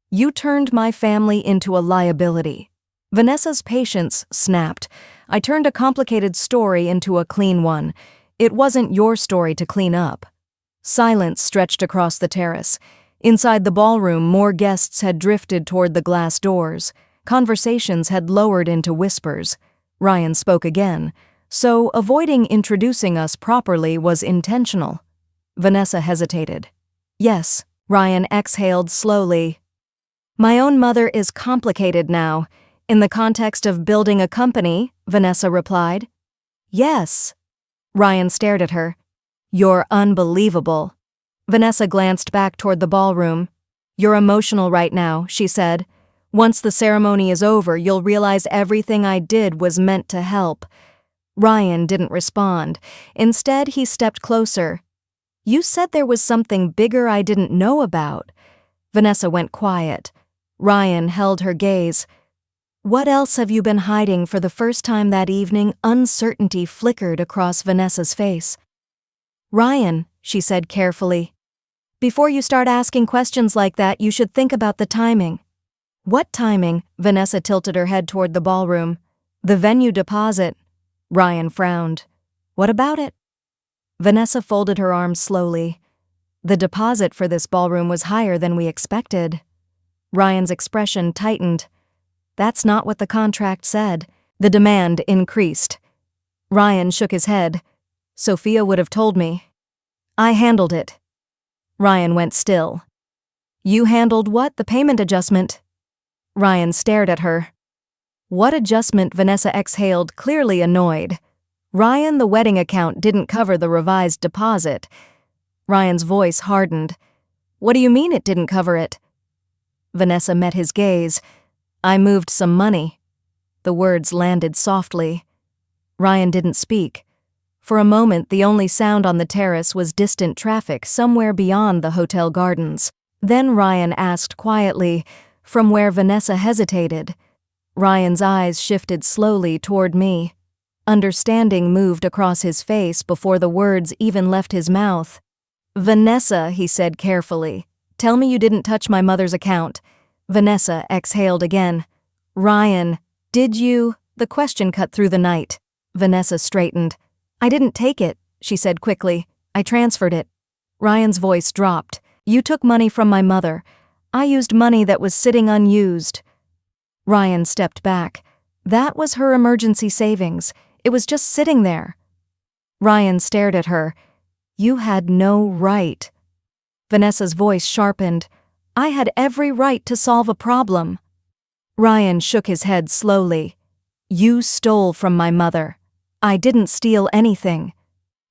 "You turned my family into a liability." Vanessa's patience snapped. "I turned a complicated story into a clean one. It wasn't your story to clean up." Silence stretched across the terrace. Inside the ballroom, more guests had drifted toward the glass doors. Conversations had lowered into whispers. Ryan spoke again. "So, avoiding introducing us properly was intentional?" Vanessa hesitated. "Yes." Ryan exhaled slowly. "My own mother is complicated now. In the context of building a company," Vanessa replied. "Yes." Ryan stared at her. "You're unbelievable." Vanessa glanced back toward the ballroom. "You're emotional right now," she said. "Once the ceremony is over, you'll realize everything I did was meant to help." Ryan didn't respond. Instead, he stepped closer. "You said there was something bigger I didn't know about." Vanessa went quiet. Ryan held her gaze. "What else have you been hiding?" For the first time that evening, uncertainty flickered across Vanessa's face. "Ryan," she said carefully, "before you start asking questions like that, you should think about the timing." "What timing?" Vanessa tilted her head toward the ballroom. "The venue deposit." Ryan frowned. "What about it?" Vanessa folded her arms slowly. "The deposit for this ballroom was higher than we expected." Ryan's expression tightened. "That's not what the contract said." The demand increased. Ryan shook his head. "Sophia would have told me." "I handled it." Ryan went still. You handled what? The payment adjustment? Ryan stared at her. What adjustment? Vanessa exhaled, clearly annoyed. Ryan, the wedding account didn't cover the revised deposit. Ryan's voice hardened. What do you mean it didn't cover it? Vanessa met his gaze. I moved some money. The words landed softly. Ryan didn't speak. For a moment, the only sound on the terrace was distant traffic somewhere beyond the hotel gardens. Then Ryan asked quietly, from where Vanessa hesitated. Ryan's eyes shifted slowly toward me. Understanding moved across his face before the words even left his mouth. Vanessa, he said carefully, tell me you didn't touch my mother's account. Vanessa exhaled again. Ryan, did you? The question cut through the night. Vanessa straightened. I didn't take it, she said quickly. I transferred it. Ryan's voice dropped. You took money from my mother. I used money that was sitting unused. Ryan stepped back. That was her emergency savings. It was just sitting there. Ryan stared at her. You had no right. Vanessa's voice sharpened. I had every right to solve a problem. Ryan shook his head slowly. You stole from my mother. I didn't steal anything.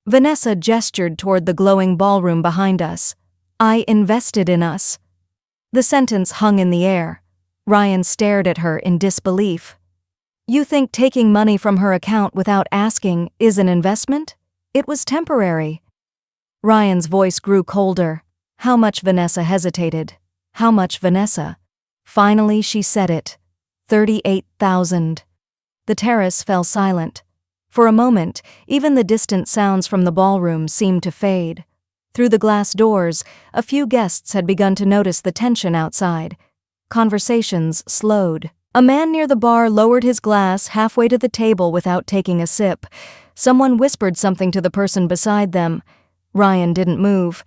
Vanessa gestured toward the glowing ballroom behind us. I invested in us. The sentence hung in the air. Ryan stared at her in disbelief. You think taking money from her account without asking is an investment? It was temporary. Ryan's voice grew colder. How much? Vanessa hesitated. How much, Vanessa? Finally, she said it. 38,000. The terrace fell silent. For a moment, even the distant sounds from the ballroom seemed to fade. Through the glass doors, a few guests had begun to notice the tension outside. Conversations slowed. A man near the bar lowered his glass halfway to the table without taking a sip. Someone whispered something to the person beside them. Ryan didn't move.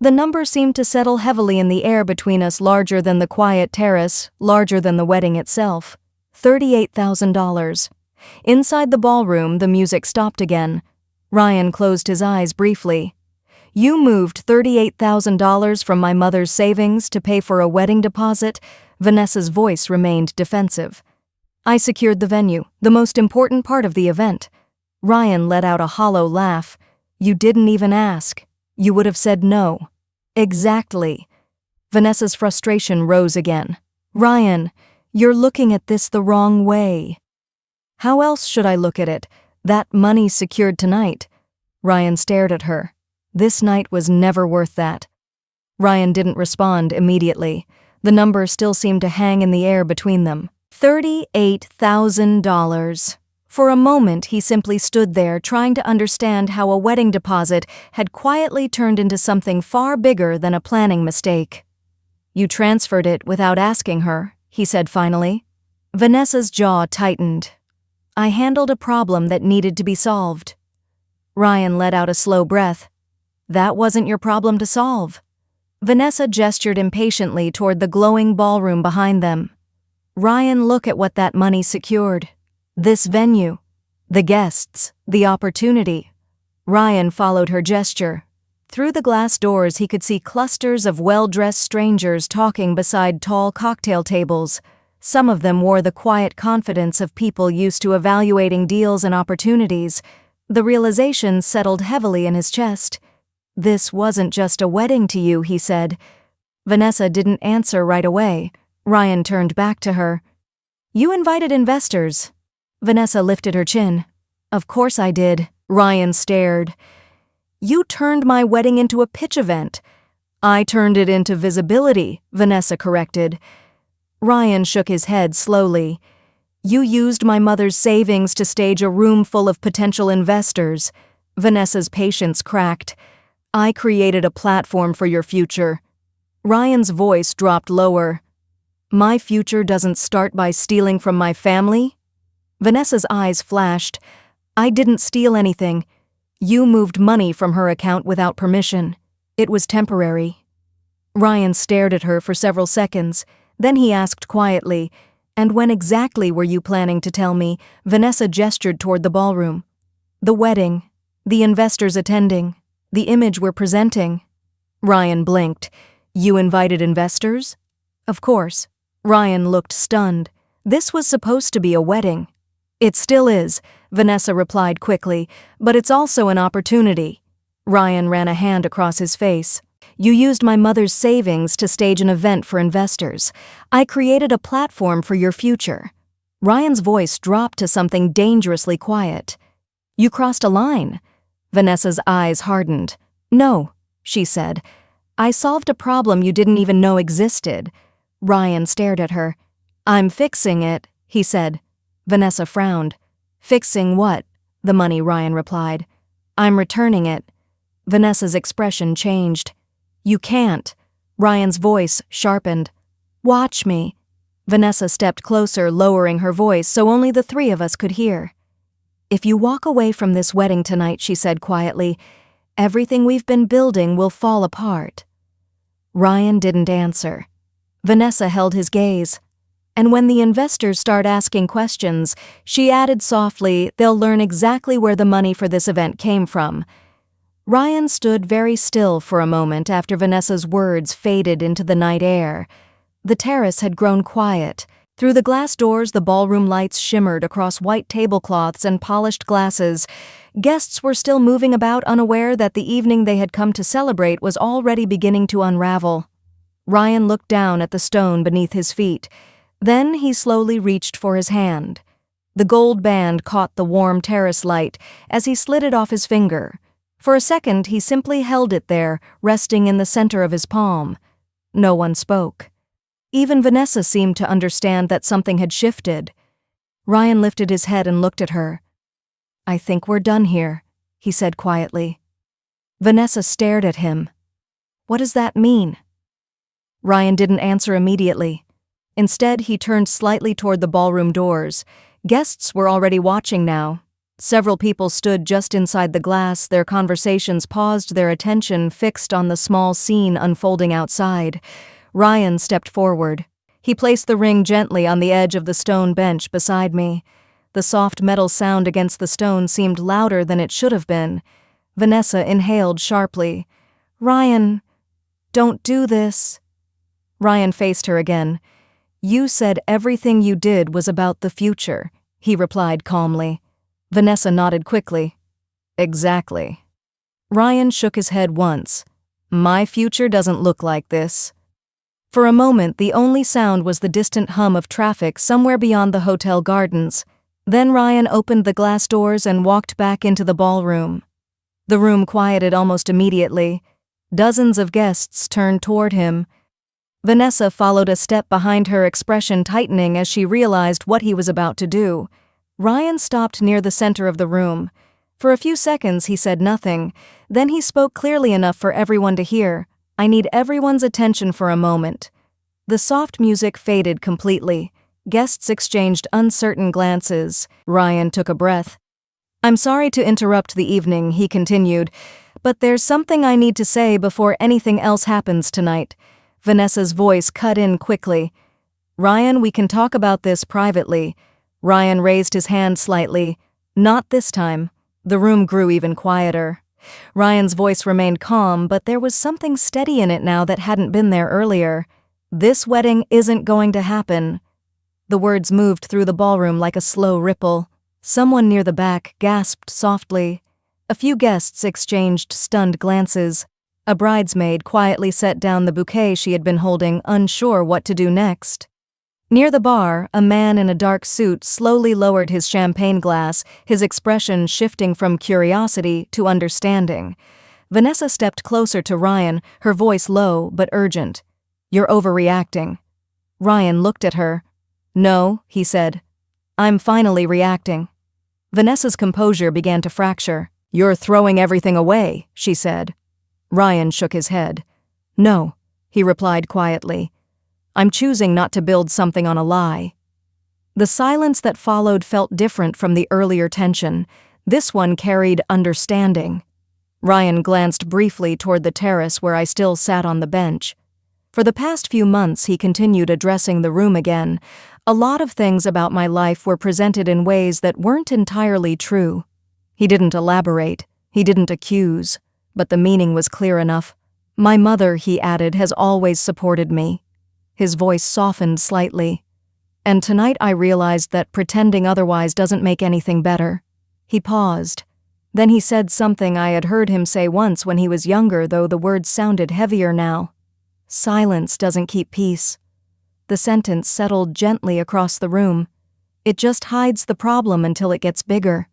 The number seemed to settle heavily in the air between us, larger than the quiet terrace, larger than the wedding itself. $38,000. Inside the ballroom, the music stopped again. Ryan closed his eyes briefly. You moved $38,000 from my mother's savings to pay for a wedding deposit? Vanessa's voice remained defensive. I secured the venue, the most important part of the event. Ryan let out a hollow laugh. You didn't even ask. You would have said no. Exactly. Vanessa's frustration rose again. Ryan, you're looking at this the wrong way. How else should I look at it? That money's secured tonight. Ryan stared at her. This night was never worth that. Ryan didn't respond immediately. The number still seemed to hang in the air between them. $38,000. For a moment, he simply stood there, trying to understand how a wedding deposit had quietly turned into something far bigger than a planning mistake. You transferred it without asking her, he said finally. Vanessa's jaw tightened. I handled a problem that needed to be solved. Ryan let out a slow breath. That wasn't your problem to solve. Vanessa gestured impatiently toward the glowing ballroom behind them. Ryan, look at what that money secured. This venue. The guests. The opportunity. Ryan followed her gesture. Through the glass doors, he could see clusters of well-dressed strangers talking beside tall cocktail tables. Some of them wore the quiet confidence of people used to evaluating deals and opportunities. The realization settled heavily in his chest. This wasn't just a wedding to you, he said. Vanessa didn't answer right away. Ryan turned back to her. You invited investors. Vanessa lifted her chin. Of course I did. Ryan stared. You turned my wedding into a pitch event. I turned it into visibility, Vanessa corrected. Ryan shook his head slowly. You used my mother's savings to stage a room full of potential investors. Vanessa's patience cracked. I created a platform for your future. Ryan's voice dropped lower. My future doesn't start by stealing from my family? Vanessa's eyes flashed. I didn't steal anything. You moved money from her account without permission. It was temporary. Ryan stared at her for several seconds. Then he asked quietly, and when exactly were you planning to tell me? Vanessa gestured toward the ballroom. The wedding. The investors attending. The image we're presenting. Ryan blinked. You invited investors? Of course. Ryan looked stunned. This was supposed to be a wedding. It still is, Vanessa replied quickly, but it's also an opportunity. Ryan ran a hand across his face. You used my mother's savings to stage an event for investors. I created a platform for your future. Ryan's voice dropped to something dangerously quiet. You crossed a line. Vanessa's eyes hardened. No, she said. I solved a problem you didn't even know existed. Ryan stared at her. I'm fixing it, he said. Vanessa frowned. Fixing what? The money, Ryan replied. I'm returning it. Vanessa's expression changed. You can't. Ryan's voice sharpened. Watch me. Vanessa stepped closer, lowering her voice so only the three of us could hear. If you walk away from this wedding tonight, she said quietly, everything we've been building will fall apart. Ryan didn't answer. Vanessa held his gaze. And when the investors start asking questions, she added softly, they'll learn exactly where the money for this event came from. Ryan stood very still for a moment after Vanessa's words faded into the night air. The terrace had grown quiet. Through the glass doors, the ballroom lights shimmered across white tablecloths and polished glasses. Guests were still moving about, unaware that the evening they had come to celebrate was already beginning to unravel. Ryan looked down at the stone beneath his feet. Then he slowly reached for his hand. The gold band caught the warm terrace light as he slid it off his finger. For a second, he simply held it there, resting in the center of his palm. No one spoke. Even Vanessa seemed to understand that something had shifted. Ryan lifted his head and looked at her. I think we're done here, he said quietly. Vanessa stared at him. What does that mean? Ryan didn't answer immediately. Instead, he turned slightly toward the ballroom doors. Guests were already watching now. Several people stood just inside the glass, their conversations paused, their attention fixed on the small scene unfolding outside. Ryan stepped forward. He placed the ring gently on the edge of the stone bench beside me. The soft metal sound against the stone seemed louder than it should have been. Vanessa inhaled sharply. Ryan, don't do this. Ryan faced her again. You said everything you did was about the future, he replied calmly. Vanessa nodded quickly. Exactly. Ryan shook his head once. My future doesn't look like this. For a moment, the only sound was the distant hum of traffic somewhere beyond the hotel gardens. Then Ryan opened the glass doors and walked back into the ballroom. The room quieted almost immediately. Dozens of guests turned toward him. Vanessa followed a step behind her, expression tightening as she realized what he was about to do. Ryan stopped near the center of the room. For a few seconds he said nothing. Then he spoke clearly enough for everyone to hear. I need everyone's attention for a moment. The soft music faded completely. Guests exchanged uncertain glances. Ryan took a breath. I'm sorry to interrupt the evening, he continued, but there's something I need to say before anything else happens tonight. Vanessa's voice cut in quickly. Ryan, we can talk about this privately. Ryan raised his hand slightly. Not this time. The room grew even quieter. Ryan's voice remained calm, but there was something steady in it now that hadn't been there earlier. This wedding isn't going to happen. The words moved through the ballroom like a slow ripple. Someone near the back gasped softly. A few guests exchanged stunned glances. A bridesmaid quietly set down the bouquet she had been holding, unsure what to do next. Near the bar, a man in a dark suit slowly lowered his champagne glass, his expression shifting from curiosity to understanding. Vanessa stepped closer to Ryan, her voice low but urgent. You're overreacting. Ryan looked at her. No, he said. I'm finally reacting. Vanessa's composure began to fracture. You're throwing everything away, she said. Ryan shook his head. No, he replied quietly. I'm choosing not to build something on a lie. The silence that followed felt different from the earlier tension. This one carried understanding. Ryan glanced briefly toward the terrace where I still sat on the bench. For the past few months, he continued addressing the room again. A lot of things about my life were presented in ways that weren't entirely true. He didn't elaborate. He didn't accuse. But the meaning was clear enough. My mother, he added, has always supported me. His voice softened slightly. And tonight I realized that pretending otherwise doesn't make anything better. He paused. Then he said something I had heard him say once when he was younger, though the words sounded heavier now. Silence doesn't keep peace. The sentence settled gently across the room. It just hides the problem until it gets bigger.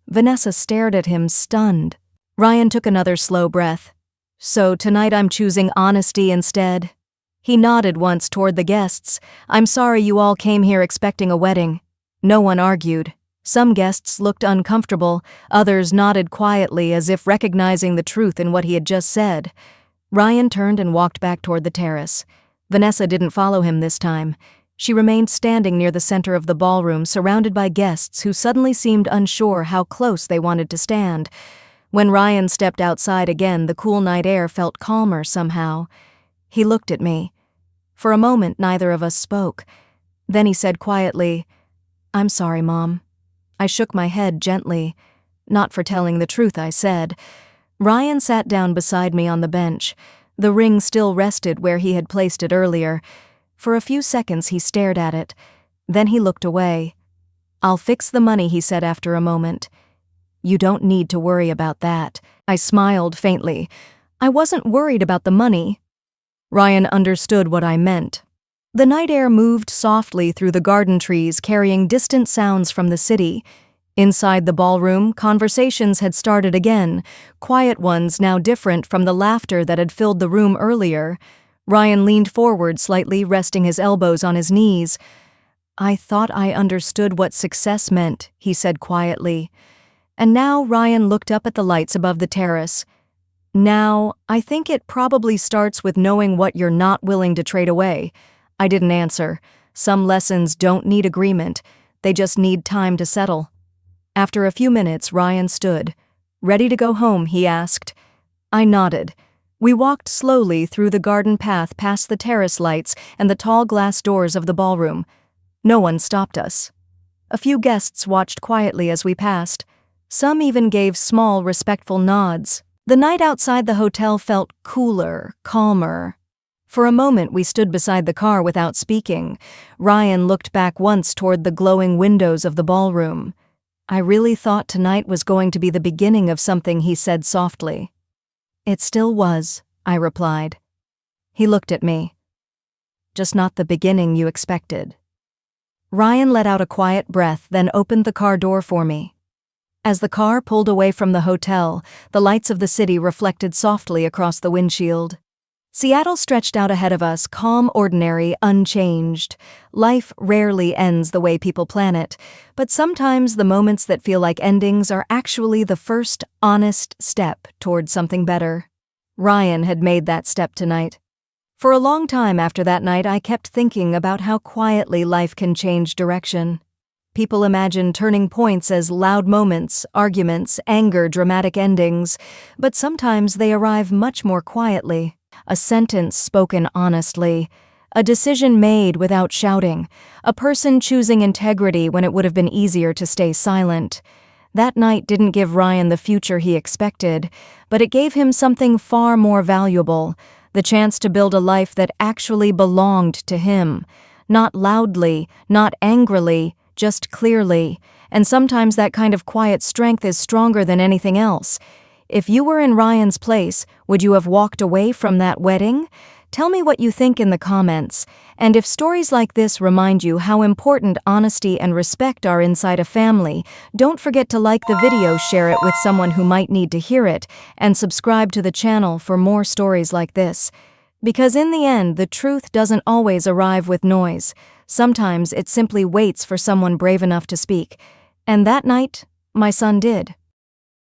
Vanessa stared at him, stunned. Ryan took another slow breath. So tonight I'm choosing honesty instead. He nodded once toward the guests. I'm sorry you all came here expecting a wedding. No one argued. Some guests looked uncomfortable, others nodded quietly as if recognizing the truth in what he had just said. Ryan turned and walked back toward the terrace. Vanessa didn't follow him this time. She remained standing near the center of the ballroom, surrounded by guests who suddenly seemed unsure how close they wanted to stand. When Ryan stepped outside again, the cool night air felt calmer somehow. He looked at me. For a moment, neither of us spoke. Then he said quietly, "I'm sorry, Mom." I shook my head gently. Not for telling the truth, I said. Ryan sat down beside me on the bench. The ring still rested where he had placed it earlier. For a few seconds he stared at it. Then he looked away. "I'll fix the money," he said after a moment. "You don't need to worry about that." I smiled faintly. I wasn't worried about the money. Ryan understood what I meant. The night air moved softly through the garden trees, carrying distant sounds from the city. Inside the ballroom, conversations had started again, quiet ones now different from the laughter that had filled the room earlier. Ryan leaned forward slightly, resting his elbows on his knees. "I thought I understood what success meant," he said quietly. And now Ryan looked up at the lights above the terrace. "Now, I think it probably starts with knowing what you're not willing to trade away." I didn't answer. Some lessons don't need agreement. They just need time to settle. After a few minutes, Ryan stood. "Ready to go home?" he asked. I nodded. We walked slowly through the garden path past the terrace lights and the tall glass doors of the ballroom. No one stopped us. A few guests watched quietly as we passed. Some even gave small, respectful nods. The night outside the hotel felt cooler, calmer. For a moment we stood beside the car without speaking. Ryan looked back once toward the glowing windows of the ballroom. "I really thought tonight was going to be the beginning of something," he said softly. "It still was," I replied. He looked at me. "Just not the beginning you expected." Ryan let out a quiet breath, then opened the car door for me. As the car pulled away from the hotel, the lights of the city reflected softly across the windshield. Seattle stretched out ahead of us, calm, ordinary, unchanged. Life rarely ends the way people plan it, but sometimes the moments that feel like endings are actually the first honest step toward something better. Ryan had made that step tonight. For a long time after that night, I kept thinking about how quietly life can change direction. People imagine turning points as loud moments, arguments, anger, dramatic endings, but sometimes they arrive much more quietly. A sentence spoken honestly, a decision made without shouting, a person choosing integrity when it would have been easier to stay silent. That night didn't give Ryan the future he expected, but it gave him something far more valuable, the chance to build a life that actually belonged to him. Not loudly, not angrily, just clearly. And sometimes that kind of quiet strength is stronger than anything else. If you were in Ryan's place, would you have walked away from that wedding? Tell me what you think in the comments. And if stories like this remind you how important honesty and respect are inside a family, don't forget to like the video, share it with someone who might need to hear it, and subscribe to the channel for more stories like this. Because in the end, the truth doesn't always arrive with noise. Sometimes it simply waits for someone brave enough to speak. And that night, my son did.